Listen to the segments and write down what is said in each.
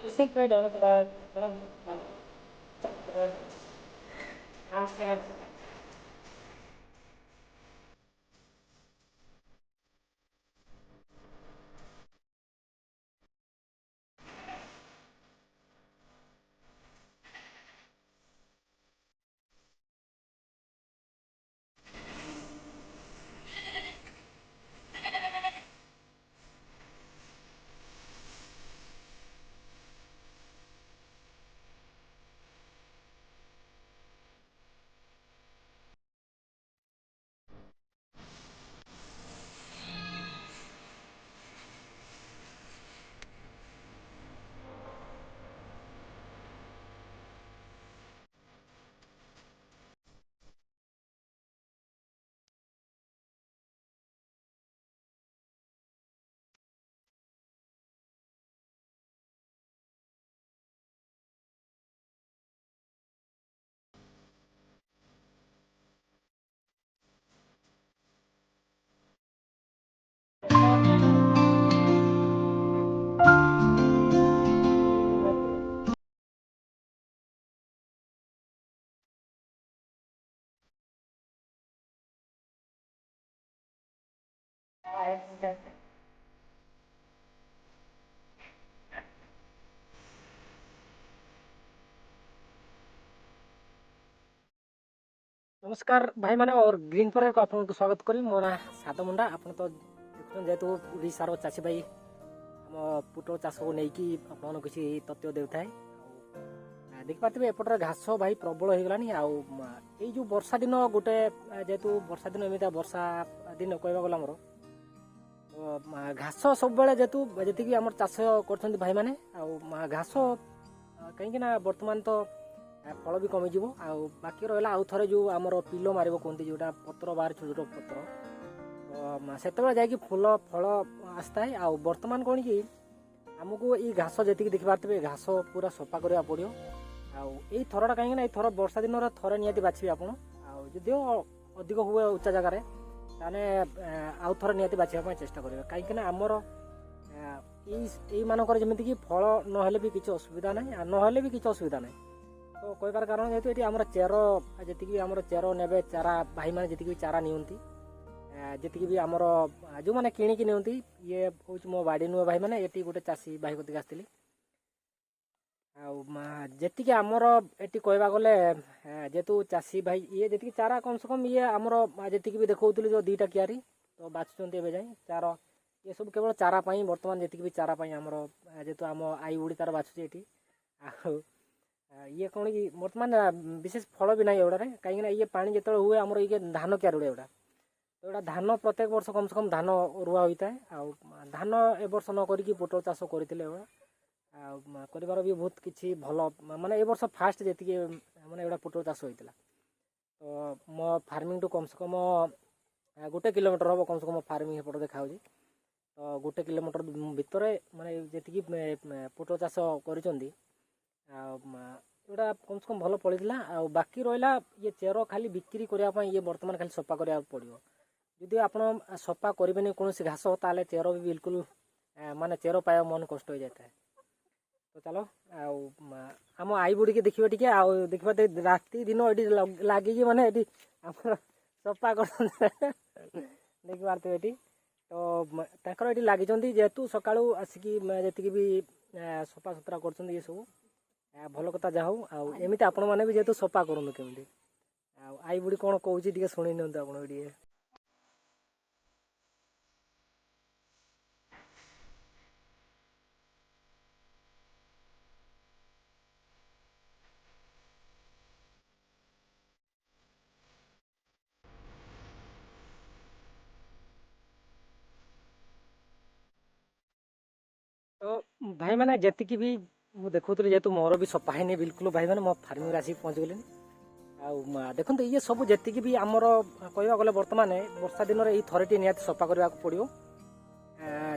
secret of नमस्कार भाई माने और ग्रीन पर आपको स्वागत करी मो ना सात मुंडा आपन तो देखुन जेतु ओडिशार चाषी भाई हम पुटल चाष को नेकी आपन किसी तथ्य देउथाय देख पाते एपटर घास भाई प्रबल हो गलानी आउ जो वर्षा दिन गोटे जेतु वर्षा दिन एमिता वर्षा दिन कहबा गला हमर घास सब बेले जेतु जेति हमर चाष करछन भाई माने आउ घास कहीं ना वर्तमान तो फल भी कमिज बाकी रहा आउ थे जो आम पिलो मार कहते जोटा पत्र बाहर छोट छोट पत्र से फूल फल आसता है आ बर्तमान कौन कि आमको ये घास जी देखी पारे घास पूरा सफा करने पड़ो आई थरटा कहीं थर वर्षा दिन थरे निहाती बाछे आप अधिक हुए उच्चा जगार आउ थे निहाती बाछा चेष्टा करेंगे कहीं आमर मानक जमीक फल ना भी किसी असुविधा ना ना भी किसी असुविधा ना तो कहबार कारण जेहेतु ये आम चेर जी आम चेर ने चारा भाई मैंने जी चारा नियंती जी भी आमर जो मैंने किणिकी नियंती ये हूँ मो बाड़ी नुहे भाई मैंने ये गोटे चाषी भाई कतिक आसती जी आमर ये कहवा गले जेहेतु चाषी भाई ये जी चारा कम से कम ये आमर जी भी देखा जो दीटा कियारी तो बाछुंट ए जाए चार ये सब केवल चारा बर्तमान जी भी चारा आमर जेहेतु आम आई उड़ी तार बाछुचे ये ये कौन कि बर्तमान विशेष फल भी ना एवढा कहीं ये पानी जो हुए आम ये धान क्यार एवढा तो यहाँ धान प्रत्येक वर्ष कम से कम धान रुआ होता है धान ए वर्ष न करी पोटल चाष करते कर भी बहुत किसी भल माने ए वर्ष फास्ट जी मैंने एवढा पोटल चाष होता तो मो फार्मिंग टू कम से कम गोटे किलोमीटर हम कम से कम फार्मिंग एपट देखा तो गोटे किलोमीटर भितर माने जी पोटल चाष कर कम से कम भल पड़ता बाकी रहा ये चेर खाली बिक्री करने ये बर्तमान खाली सफा करा पड़ो जदि आप सफा करें कौन घास ताले चेर भी बिल्कुल माने चेर पाया मन कष्ट हो जाता है तो चलो आम आई बुड़ी के देखिए टी देखा राति दिन ये लगे माने सफा कर देखी पार्थे ये तो ये लगी जेहेतु सका आसिकी जी भी सफा सुतरा कर ये सब भल कथा जा एमती आपण मैंने भी जेहेतु सफा करूँ केमी आई बुढ़ी कौन कौन शुणी नि आप तो भाई मैंने जी भी मुझे देखुली जेहेतु मोर भी सफा है बिल्कुल भाई मैंने मो फार्मिंग आसिक पहुँच गले देखते ये सब जी भी आमर कहवा गले बर्तमान वर्षा दिन में थरटी निहाती सफा करने पड़ो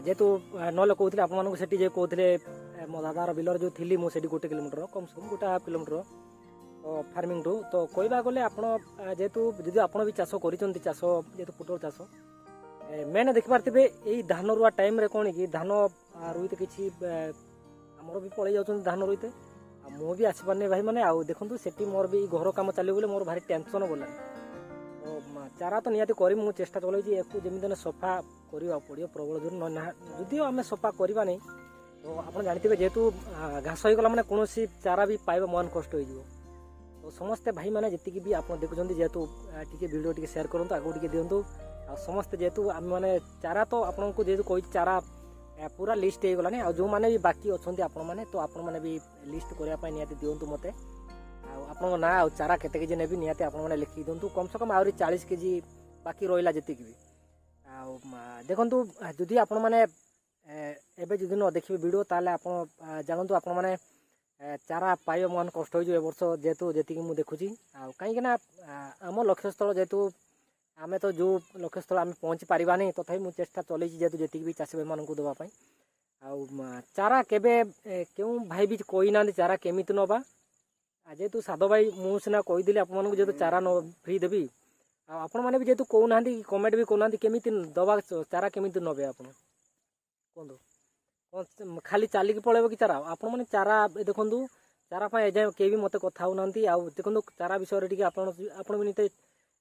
जेहेतु ना कहते आपको कहते मो दादार बिलर जो थी मुझे गोटे किलोमीटर कम से कम गोटे हाफ किलोमीटर तो फार्मिंग टू तो कहवा गले आप जेहेतु जी आप भी चाष कर चाष जेहेतु पोटल चाष मेन देखिपारे यही धान रुआ टाइम कौन कि धान रुई तो किसी आम ଆମର ବି ପଳେଇ ଯାଉଛନ୍ତି ଧାନ ରୋଇତେ ଆଉ ମୁଁ ବି ଆସିପାରୁନି ଭାଇମାନେ। ଆଉ ଦେଖନ୍ତୁ ସେଠି ମୋର ବି ଘର କାମ ଚାଲିବ ବୋଲି ମୋର ଭାରି ଟେନସନ୍ ଗଲାଣି। ତ ଚାରା ତ ନିହାତି କରି ମୁଁ ଚେଷ୍ଟା ଚଲାଇଛି ୟାକୁ ଯେମିତି ହେଲେ ସଫା କରିବାକୁ ପଡ଼ିବ ପ୍ରବଳ ଜୋର ଯଦିଓ ଆମେ ସଫା କରିବା ନାହିଁ ତ ଆପଣ ଜାଣିଥିବେ ଯେହେତୁ ଘାସ ହେଇଗଲା ମାନେ କୌଣସି ଚାରା ବି ପାଇବା ମହାନ କଷ୍ଟ ହେଇଯିବ। ତ ସମସ୍ତେ ଭାଇମାନେ ଯେତିକି ବି ଆପଣ ଦେଖୁଛନ୍ତି ଯେହେତୁ ଟିକେ ଭିଡ଼ିଓ ଟିକେ ସେୟାର କରନ୍ତୁ, ଆଗକୁ ଟିକେ ଦିଅନ୍ତୁ। ଆଉ ସମସ୍ତେ ଯେହେତୁ ଆମେ ମାନେ ଚାରା ତ ଆପଣଙ୍କୁ ଯେହେତୁ କହିଛି ଚାରା पूरा लिस्ट हो गलानी आ जो मैंने भी बाकी अच्छा आपण मैंने तो आपण मैंने भी लिस्ट करने निहाती दिंतु मत आपन ना आ चारा केते केजी नेबी निहाती आपण मैंने लिखि दिंतु कम से कम आहरी 40 केजी बाकी रहा जी भी देखु जदि आपण मैंने एबे जदि न देखिए वीडियो ताले आपण जानतु आपण मैंने चारा पाइबा मान कष्ट हो वर्ष जेहेतु जी मुझे देखुची कहीं आम लक्ष्यस्थल जेहेतु आम तो जो लक्ष्यस्थल आम पहुँची पारा नहीं तथापि मुझे चेष्टा चलती जेहतु जी भी चाषी भाई मानक देवाई चारा केबे क्यों भाई भी कही ना चारा केमी नवा जेहेतु साध भाई मुझे सीना कहीदेली आपको जेहतु चारा न फ्री देवी आपण मैंने भी जेहतु कहना कमेंट भी करना केमी दवा चारा केमी नबे आप कहतु खाली चलिकी पलैब कि चारा आपण मैंने चारा देखु चारा एजाए के भी मत कथा ना देखो चारा विषय टी आप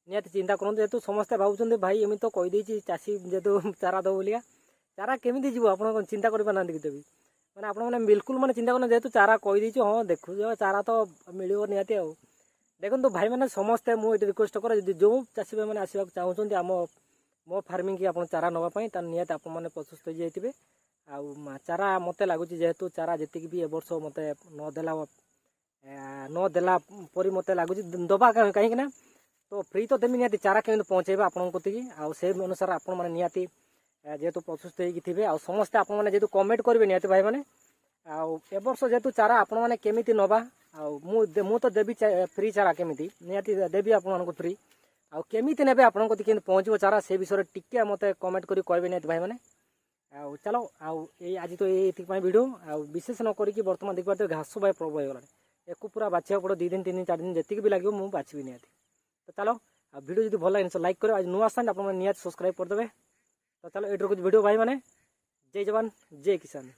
निहाती चिंता करूँ जेहतु समस्ते भावुं भाई एमती तो कहीदे चाषी जेहतु चारा दब बोलिया चारा केमी जीव आप चिंता कर पाना कि मैंने आपने बिल्कुल मैंने चिंता करना जेहतु चारा कहीदे हाँ देखु चारा तो मिल निहाती आ देखो भाई मैंने समस्ते मुझे रिक्वेस्ट कर जो चाषी भाई मैंने आसवा चाहते आम मो फार्मिंग की आप चारा नापी निहाती आप प्रस्तुत हो जाइए आ चारा मत लगुच जेहेतु चारा जी भी ए वर्ष मत नदेला परी मत लगुच दबा कहीं तो फ्री तो देमी निहाती चारा केमी पहुँचेबा आपण कति से अनुसार आपण मैंने निहाती जेहेतु प्रस्तुत होते आ समस्ते आप जेहतु कमेंट करेंगे निहाती भाई मैंने ए वर्ष जेहेतु चारा आपण मैंने केमी नवा मु तो देवी फ्री चारा केमी निहाती देवी आपको फ्री आमी ने आपण कति पहुँचो चारा से विषय टिके मत कमेंट कर कहे निहाती भाई मैंने चलो आज तो ये वीडियो विशेष न करी बर्तमान देख पाते घास भाई प्रबल होगा एक पूरा बाछा पड़ो 2 दिन 3 दिन 4 दिन जी भी लगे मुझे बाछी निहाती तो चलो वीडियो जो भल लगे लाइक करो आज नुआ आसान आप निहाती सब्सक्राइब करदे तो चलो ये वीडियो भाई मैंने जय जवान जय किसान।